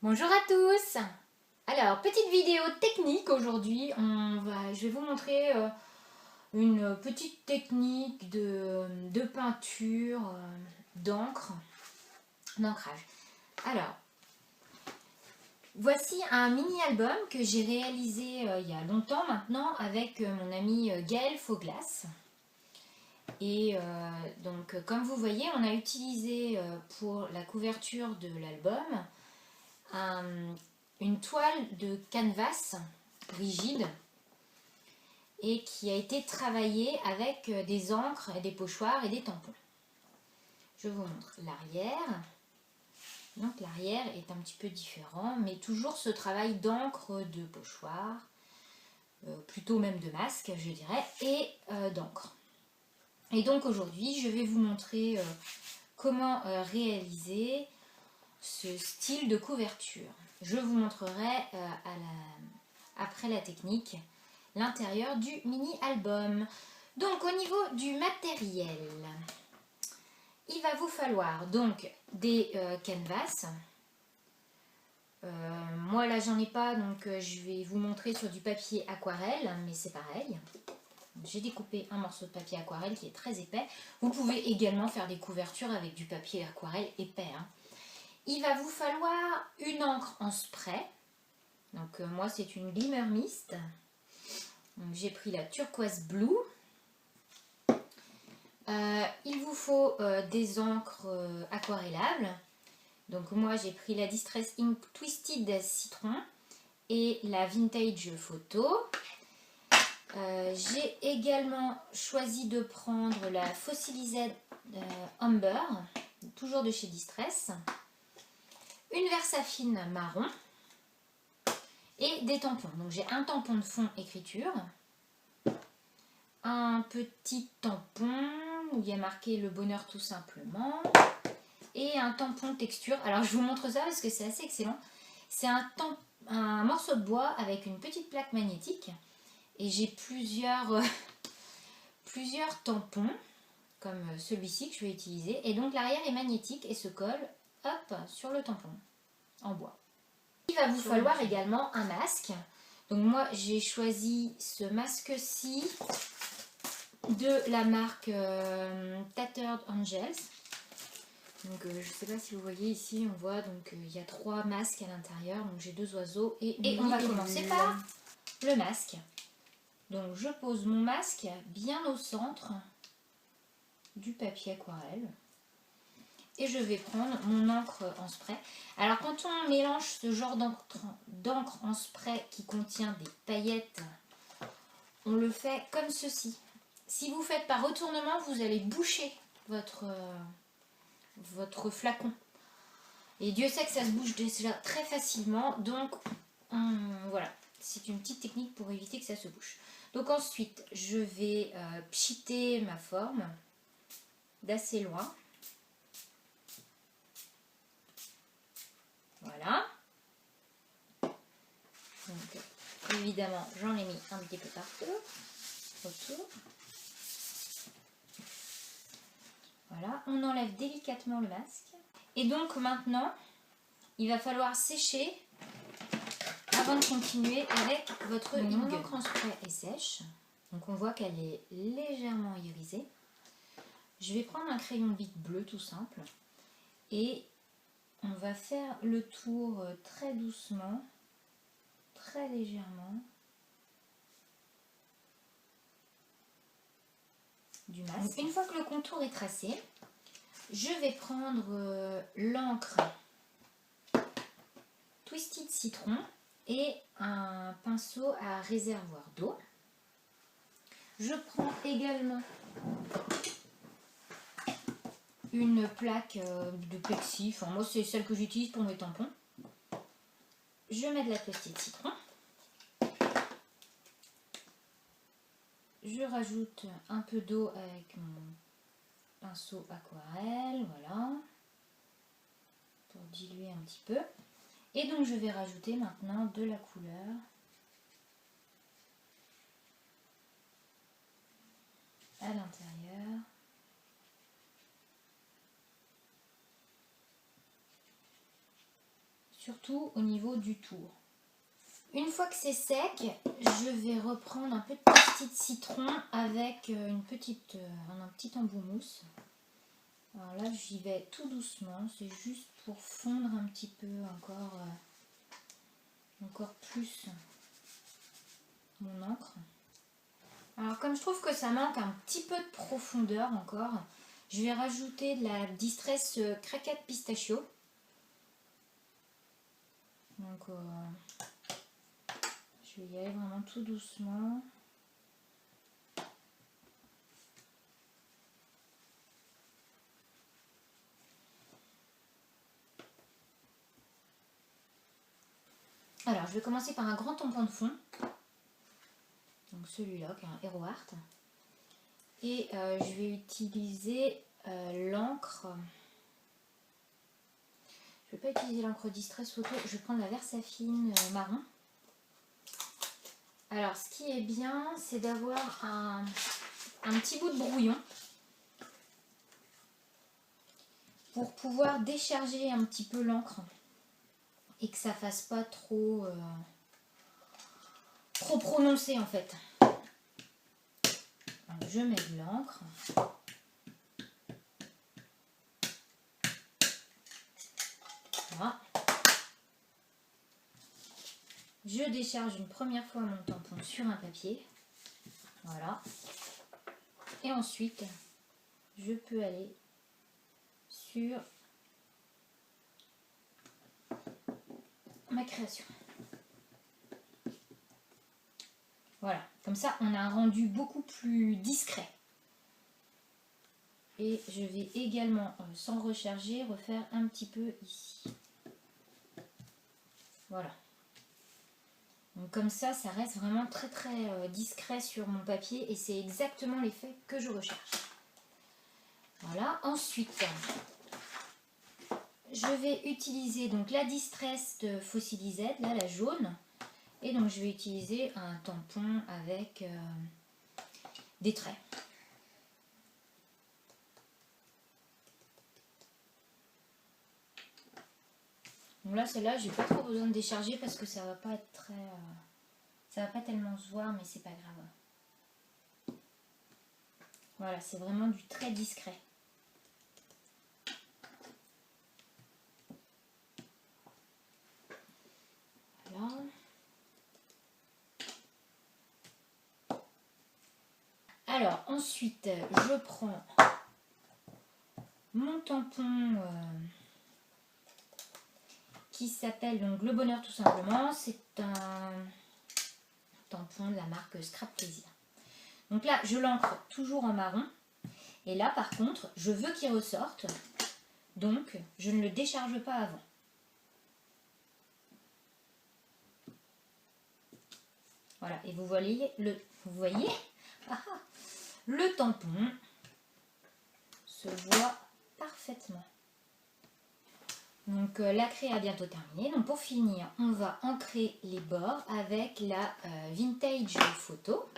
Bonjour à tous. Alors, petite vidéo technique aujourd'hui. Je vais vous montrer une petite technique de peinture, d'ancrage. Alors, voici un mini-album que j'ai réalisé il y a longtemps maintenant avec mon ami Gaël Fauglas. Et donc, comme vous voyez, on a utilisé pour la couverture de l'album une toile de canvas rigide et qui a été travaillée avec des encres, des pochoirs et des tampons. Je vous montre l'arrière. Donc l'arrière est un petit peu différent, mais toujours ce travail d'encre, de pochoir, plutôt même de masque, je dirais, et d'encre. Et donc aujourd'hui, je vais vous montrer comment réaliser ce style de couverture. Je vous montrerai après la technique l'intérieur du mini-album. Donc au niveau du matériel, il va vous falloir donc des canvas. Moi là j'en ai pas, donc je vais vous montrer sur du papier aquarelle, mais c'est pareil. J'ai découpé un morceau de papier aquarelle qui est très épais. Vous pouvez également faire des couvertures avec du papier aquarelle épais, hein. Il va vous falloir une encre en spray. Donc moi c'est une Glimmer Mist. J'ai pris la Turquoise Blue. Il vous faut des encres aquarellables. Donc moi j'ai pris la Distress Ink Twisted Citron et la Vintage Photo. J'ai également choisi de prendre la Fossilized Amber, toujours de chez Distress. Une Versafine marron et des tampons. Donc j'ai un tampon de fond écriture, un petit tampon où il y a marqué le bonheur tout simplement et un tampon texture. Alors je vous montre ça parce que c'est assez excellent. C'est un morceau de bois avec une petite plaque magnétique et j'ai plusieurs tampons comme celui-ci que je vais utiliser, et donc l'arrière est magnétique et se colle hop sur le tampon en bois. Il va vous falloir également un masque. Donc moi j'ai choisi ce masque-ci de la marque Tattered Angels. Donc je ne sais pas si vous voyez ici, on voit donc il y a 3 masques à l'intérieur. Donc j'ai 2 oiseaux et on va commencer par le masque. Donc je pose mon masque bien au centre du papier aquarelle. Et je vais prendre mon encre en spray. Alors quand on mélange ce genre d'encre en spray qui contient des paillettes, on le fait comme ceci. Si vous faites par retournement, vous allez boucher votre flacon. Et Dieu sait que ça se bouge déjà très facilement. Donc voilà, c'est une petite technique pour éviter que ça se bouche. Donc ensuite, je vais pchiter ma forme d'assez loin. Voilà. Donc, évidemment, j'en ai mis un petit peu partout, autour. Voilà, on enlève délicatement le masque. Et donc maintenant, il va falloir sécher avant de continuer avec votre ink. Mon encre en spray est sèche, donc on voit qu'elle est légèrement irisée. Je vais prendre un crayon bic bleu tout simple et on va faire le tour très doucement, très légèrement du masque. Donc, une fois que le contour est tracé, je vais prendre l'encre Twisted Citron et un pinceau à réservoir d'eau. Je prends également une plaque de plexi, enfin moi c'est celle que j'utilise pour mes tampons. Je mets de la Twisted Citron. Je rajoute un peu d'eau avec mon pinceau aquarelle, voilà, pour diluer un petit peu. Et donc je vais rajouter maintenant de la couleur à l'intérieur. surtout au niveau du tour. Une fois que c'est sec, je vais reprendre un peu de pastille de citron avec un petit embout mousse. Alors là, j'y vais tout doucement, c'est juste pour fondre un petit peu encore plus mon encre. Alors comme je trouve que ça manque un petit peu de profondeur encore, je vais rajouter de la Distress craquette pistachio. Donc je vais y aller vraiment tout doucement. Alors je vais commencer par un grand tampon de fond. Donc celui-là qui est un Hero Art. Et je vais utiliser l'encre. Je ne vais pas utiliser l'encre Distress Photo, je vais prendre la Versafine marron. Alors ce qui est bien, c'est d'avoir un petit bout de brouillon pour pouvoir décharger un petit peu l'encre et que ça fasse pas trop prononcé en fait. Donc, je mets de l'encre. Voilà. Je décharge une première fois mon tampon sur un papier. Voilà. Et ensuite, je peux aller sur ma création. Voilà. Comme ça, on a un rendu beaucoup plus discret. Et je vais également, sans recharger, refaire un petit peu ici. Voilà. Donc comme ça reste vraiment très très discret sur mon papier et c'est exactement l'effet que je recherche. Voilà. Ensuite, je vais utiliser donc la Distress de Fossilisette, là la jaune. Et donc je vais utiliser un tampon avec des traits. Donc là, celle-là, j'ai pas trop besoin de décharger parce que ça va pas être très... ça va pas tellement se voir, mais c'est pas grave. Voilà, c'est vraiment du très discret. Voilà. Alors, ensuite, je prends mon tampon... qui s'appelle donc Le Bonheur tout simplement. C'est un tampon de la marque Scrap Plaisir. Donc là, je l'ancre toujours en marron. Et là, par contre, je veux qu'il ressorte. Donc, je ne le décharge pas avant. Voilà. Et vous voyez le tampon se voit parfaitement. Donc la craie a bientôt terminé. Donc pour finir, on va ancrer les bords avec la Vintage Photo.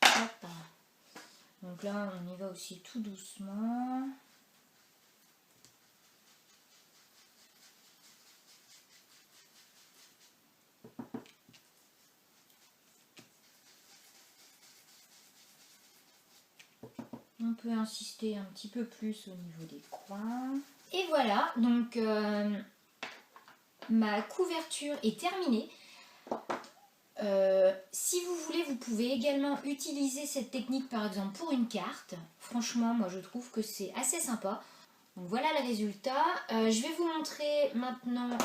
Hop. Donc là, on y va aussi tout doucement. On peut insister un petit peu plus au niveau des coins. Et voilà, donc ma couverture est terminée. Si vous voulez, vous pouvez également utiliser cette technique par exemple pour une carte. Franchement, moi je trouve que c'est assez sympa. Donc voilà le résultat. Je vais vous montrer maintenant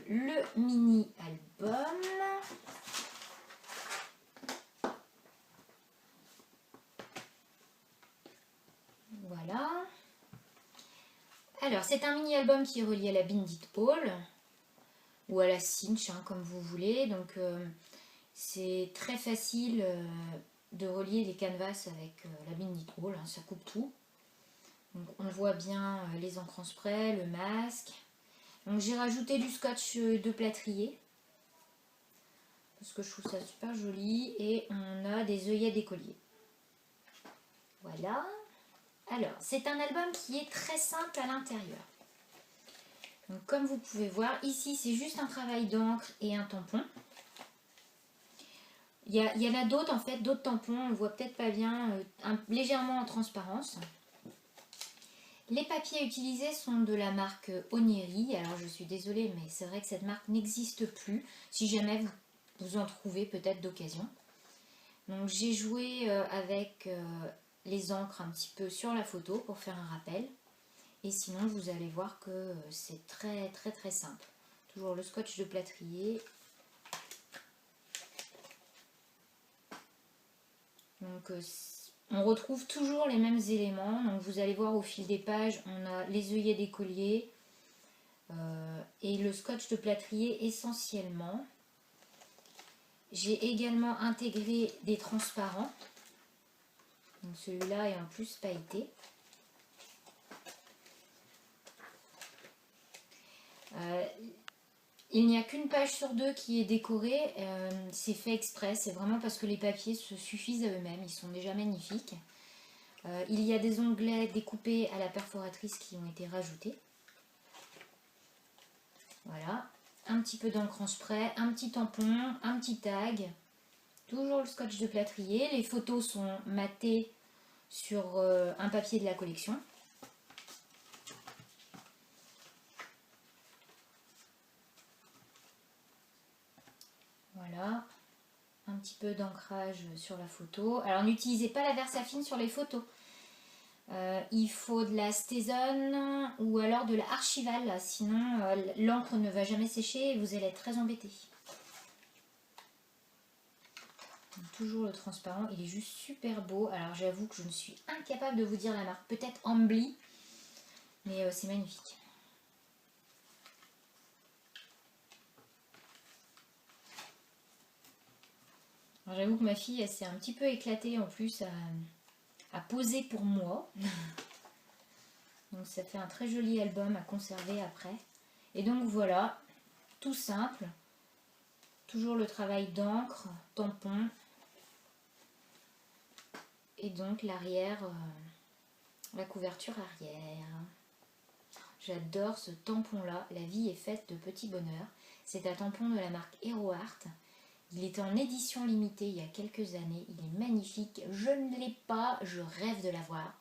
le mini album. Voilà. Alors c'est un mini album qui est relié à la Bindit Hall ou à la Cinch, hein, comme vous voulez. Donc c'est très facile de relier les canvas avec la Bindit Hall, hein, ça coupe tout. Donc on voit bien les encres en spray, le masque. Donc j'ai rajouté du scotch de plâtrier parce que je trouve ça super joli et on a des œillets d'écolier. Voilà. Alors c'est un album qui est très simple à l'intérieur. Donc comme vous pouvez voir, ici c'est juste un travail d'encre et un tampon. Il y en a d'autres en fait, d'autres tampons, on ne voit peut-être pas bien, légèrement en transparence. Les papiers utilisés sont de la marque Oniri. Alors je suis désolée, mais c'est vrai que cette marque n'existe plus. Si jamais vous en trouvez peut-être d'occasion. Donc j'ai joué avec les encres un petit peu sur la photo pour faire un rappel. Et sinon vous allez voir que c'est très très très simple. Toujours le scotch de plâtrier. Donc on retrouve toujours les mêmes éléments. Donc vous allez voir au fil des pages, on a les œillets d'écolier et le scotch de plâtrier essentiellement. J'ai également intégré des transparents. Donc celui-là est en plus pailleté. Il n'y a qu'une page sur deux qui est décorée, c'est fait exprès, c'est vraiment parce que les papiers se suffisent à eux-mêmes, ils sont déjà magnifiques. Il y a des onglets découpés à la perforatrice qui ont été rajoutés. Voilà, un petit peu d'encre en spray, un petit tampon, un petit tag, toujours le scotch de plâtrier. Les photos sont matées sur un papier de la collection. Voilà, un petit peu d'ancrage sur la photo. Alors n'utilisez pas la Versafine sur les photos. Il faut de la Stézone ou alors de la Archival, sinon l'encre ne va jamais sécher et vous allez être très embêté. Donc, toujours le transparent, il est juste super beau. Alors j'avoue que je ne suis incapable de vous dire la marque, peut-être Ambly, mais c'est magnifique. J'avoue que ma fille, elle s'est un petit peu éclatée en plus à poser pour moi. Donc ça fait un très joli album à conserver après. Et donc voilà, tout simple. Toujours le travail d'encre, tampon. Et donc l'arrière, la couverture arrière. J'adore ce tampon là, la vie est faite de petits bonheurs. C'est un tampon de la marque HeroArt. Il était en édition limitée il y a quelques années, il est magnifique. Je ne l'ai pas, je rêve de l'avoir.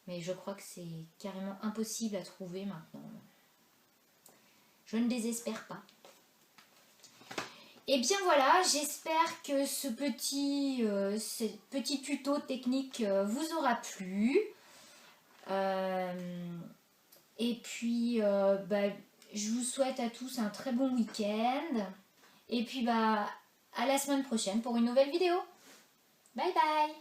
Mais je crois que c'est carrément impossible à trouver maintenant. Je ne désespère pas. Et bien voilà, j'espère que ce petit tuto technique vous aura plu. Et puis, je vous souhaite à tous un très bon week-end. Et puis, à la semaine prochaine pour une nouvelle vidéo. Bye bye!